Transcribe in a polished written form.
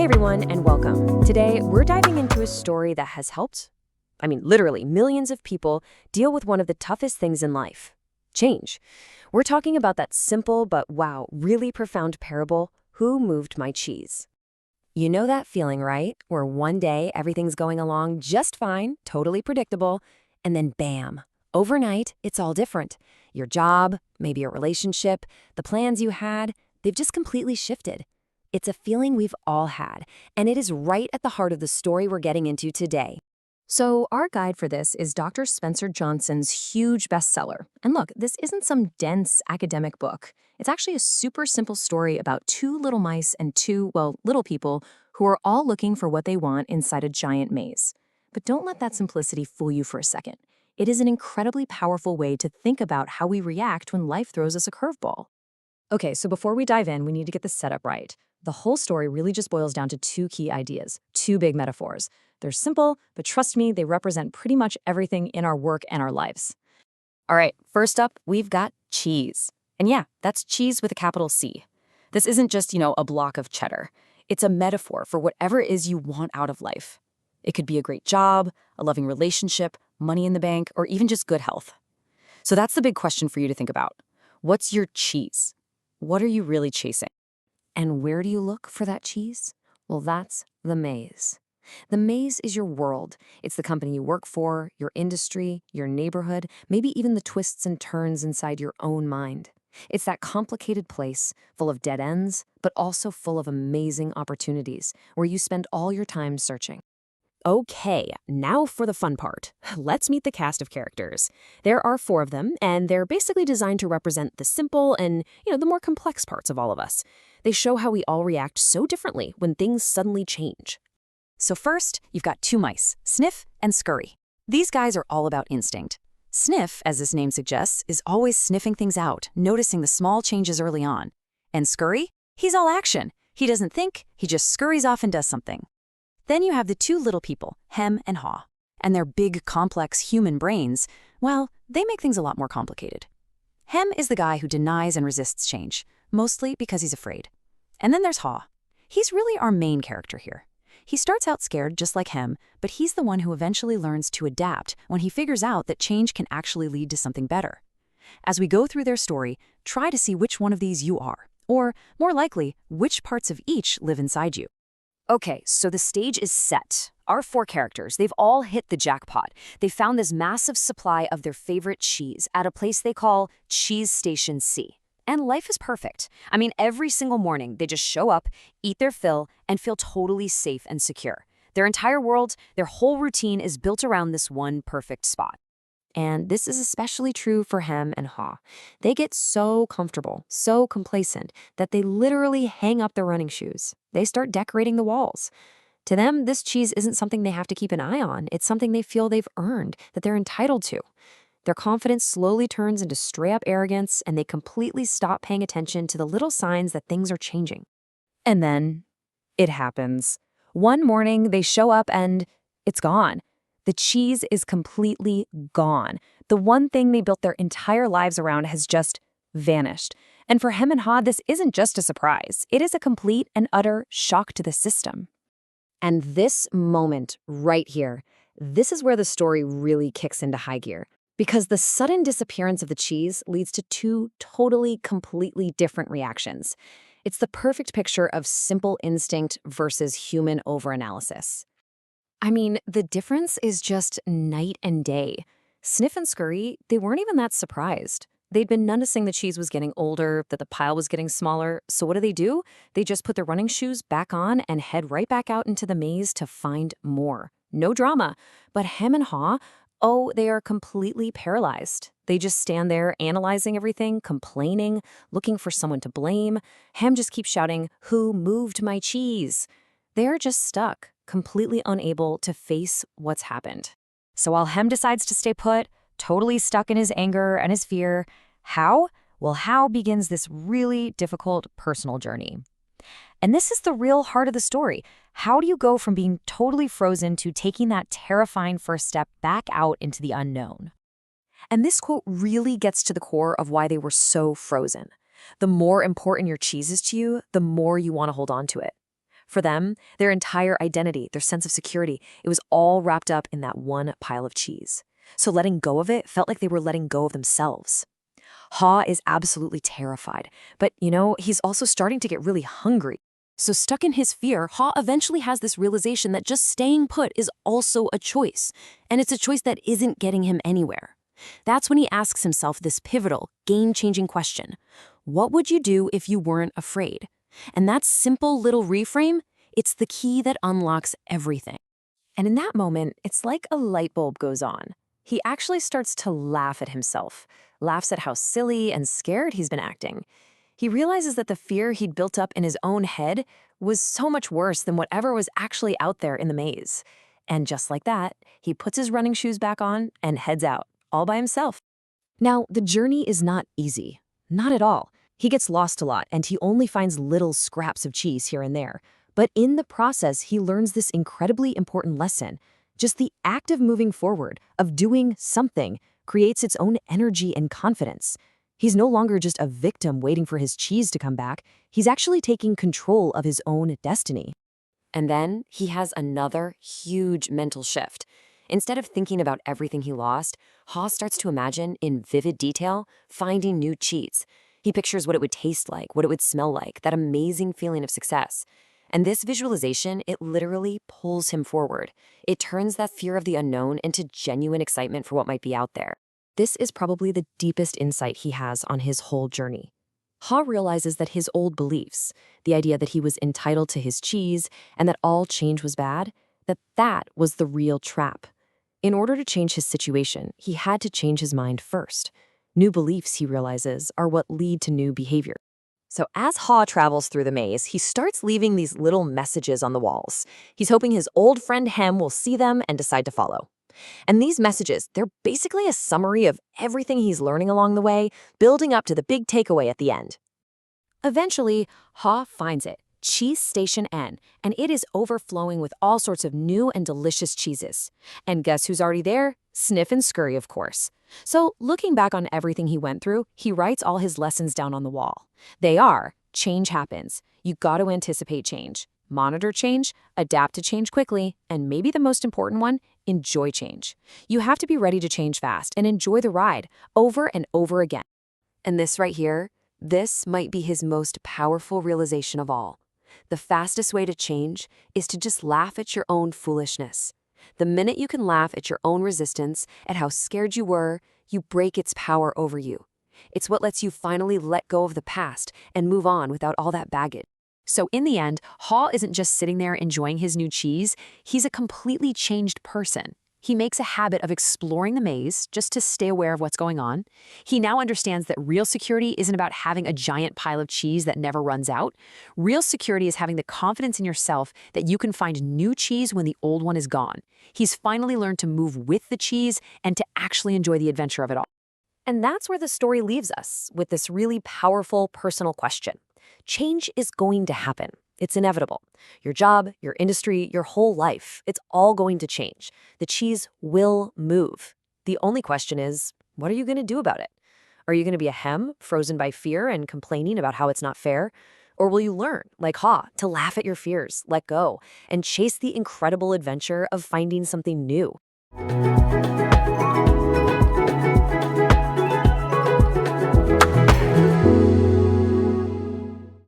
Hey everyone, and welcome. Today, we're diving into a story that has helped, literally millions of people deal with one of the toughest things in life, change. We're talking about that simple but wow, really profound parable, Who Moved My Cheese? You know that feeling, right? Where one day everything's going along just fine, totally predictable, and then bam, overnight, it's all different. Your job, maybe your relationship, the plans you had, they've just completely shifted. It's a feeling we've all had, and it is right at the heart of the story we're getting into today. So our guide for this is Dr. Spencer Johnson's huge bestseller. And look, this isn't some dense academic book. It's actually a super simple story about two little mice and two, little people who are all looking for what they want inside a giant maze. But don't let that simplicity fool you for a second. It is an incredibly powerful way to think about how we react when life throws us a curveball. Okay, so before we dive in, we need to get the setup right. The whole story really just boils down to two key ideas, two big metaphors. They're simple, but trust me, they represent pretty much everything in our work and our lives. All right, first up, we've got cheese. And yeah, that's cheese with a capital C. This isn't just, a block of cheddar. It's a metaphor for whatever it is you want out of life. It could be a great job, a loving relationship, money in the bank, or even just good health. So that's the big question for you to think about. What's your cheese? What are you really chasing? And where do you look for that cheese? Well, that's the maze. The maze is your world. It's the company you work for, your industry, your neighborhood, maybe even the twists and turns inside your own mind. It's that complicated place full of dead ends, but also full of amazing opportunities where you spend all your time searching. Okay, now for the fun part. Let's meet the cast of characters. There are 4 of them, and they're basically designed to represent the simple and, the more complex parts of all of us. They show how we all react so differently when things suddenly change. So first, you've got 2 mice, Sniff and Scurry. These guys are all about instinct. Sniff, as this name suggests, is always sniffing things out, noticing the small changes early on. And Scurry? He's all action. He doesn't think, he just scurries off and does something. Then you have the 2 little people, Hem and Haw. And their big, complex human brains, they make things a lot more complicated. Hem is the guy who denies and resists change, mostly because he's afraid. And then there's Haw. He's really our main character here. He starts out scared just like Hem, but he's the one who eventually learns to adapt when he figures out that change can actually lead to something better. As we go through their story, try to see which one of these you are, or, more likely, which parts of each live inside you. Okay, so the stage is set. Our 4 characters, they've all hit the jackpot. They found this massive supply of their favorite cheese at a place they call Cheese Station C. And life is perfect. Every single morning, they just show up, eat their fill, and feel totally safe and secure. Their entire world, their whole routine is built around this one perfect spot. And this is especially true for Hem and Haw. They get so comfortable, so complacent, that they literally hang up their running shoes. They start decorating the walls. To them, this cheese isn't something they have to keep an eye on. It's something they feel they've earned, that they're entitled to. Their confidence slowly turns into straight-up arrogance, and they completely stop paying attention to the little signs that things are changing. And then, it happens. One morning, they show up and it's gone. The cheese is completely gone. The one thing they built their entire lives around has just vanished. And for Hem and Haw, this isn't just a surprise. It is a complete and utter shock to the system. And this moment right here, this is where the story really kicks into high gear. Because the sudden disappearance of the cheese leads to 2 totally, completely different reactions. It's the perfect picture of simple instinct versus human overanalysis. The difference is just night and day. Sniff and Scurry, they weren't even that surprised. They'd been noticing the cheese was getting older, that the pile was getting smaller, so what do? They just put their running shoes back on and head right back out into the maze to find more. No drama. But Hem and Haw, they are completely paralyzed. They just stand there analyzing everything, complaining, looking for someone to blame. Hem just keeps shouting, "Who moved my cheese?" They are just stuck, completely unable to face what's happened. So while Hem decides to stay put, totally stuck in his anger and his fear, How? Well, How begins this really difficult personal journey. And this is the real heart of the story. How do you go from being totally frozen to taking that terrifying first step back out into the unknown? And this quote really gets to the core of why they were so frozen. The more important your cheese is to you, the more you want to hold on to it. For them, their entire identity, their sense of security, it was all wrapped up in that one pile of cheese. So letting go of it felt like they were letting go of themselves. Ha is absolutely terrified, but he's also starting to get really hungry. So stuck in his fear, Ha eventually has this realization that just staying put is also a choice, and it's a choice that isn't getting him anywhere. That's when he asks himself this pivotal, game-changing question. What would you do if you weren't afraid? And that simple little reframe, it's the key that unlocks everything. And in that moment, it's like a light bulb goes on. He actually starts to laugh at himself, laughs at how silly and scared he's been acting. He realizes that the fear he'd built up in his own head was so much worse than whatever was actually out there in the maze. And just like that, he puts his running shoes back on and heads out, all by himself. Now, the journey is not easy. Not at all. He gets lost a lot, and he only finds little scraps of cheese here and there. But in the process, he learns this incredibly important lesson. Just the act of moving forward, of doing something, creates its own energy and confidence. He's no longer just a victim waiting for his cheese to come back. He's actually taking control of his own destiny. And then he has another huge mental shift. Instead of thinking about everything he lost, Ha starts to imagine, in vivid detail, finding new cheese. He pictures what it would taste like, what it would smell like, that amazing feeling of success. And this visualization, it literally pulls him forward. It turns that fear of the unknown into genuine excitement for what might be out there. This is probably the deepest insight he has on his whole journey. Ha realizes that his old beliefs, the idea that he was entitled to his cheese and that all change was bad, that was the real trap. In order to change his situation, he had to change his mind first. New beliefs, he realizes, are what lead to new behavior. So as Ha travels through the maze, he starts leaving these little messages on the walls. He's hoping his old friend Hem will see them and decide to follow. And these messages, they're basically a summary of everything he's learning along the way, building up to the big takeaway at the end. Eventually, Ha finds it, Cheese Station N, and it is overflowing with all sorts of new and delicious cheeses. And guess who's already there? Sniff and Scurry, of course. So, looking back on everything he went through, he writes all his lessons down on the wall. They are: change happens. You got to anticipate change. Monitor change, adapt to change quickly, and maybe the most important one, enjoy change. You have to be ready to change fast and enjoy the ride over and over again. And this right here, this might be his most powerful realization of all. The fastest way to change is to just laugh at your own foolishness. The minute you can laugh at your own resistance, at how scared you were, you break its power over you. It's what lets you finally let go of the past and move on without all that baggage. So in the end, Ha isn't just sitting there enjoying his new cheese, he's a completely changed person. He makes a habit of exploring the maze just to stay aware of what's going on. He now understands that real security isn't about having a giant pile of cheese that never runs out. Real security is having the confidence in yourself that you can find new cheese when the old one is gone. He's finally learned to move with the cheese and to actually enjoy the adventure of it all. And that's where the story leaves us, with this really powerful personal question. Change is going to happen. It's inevitable. Your job, your industry, your whole life, it's all going to change. The cheese will move. The only question is, what are you going to do about it? Are you going to be a Hem, frozen by fear and complaining about how it's not fair? Or will you learn, like Ha, to laugh at your fears, let go, and chase the incredible adventure of finding something new?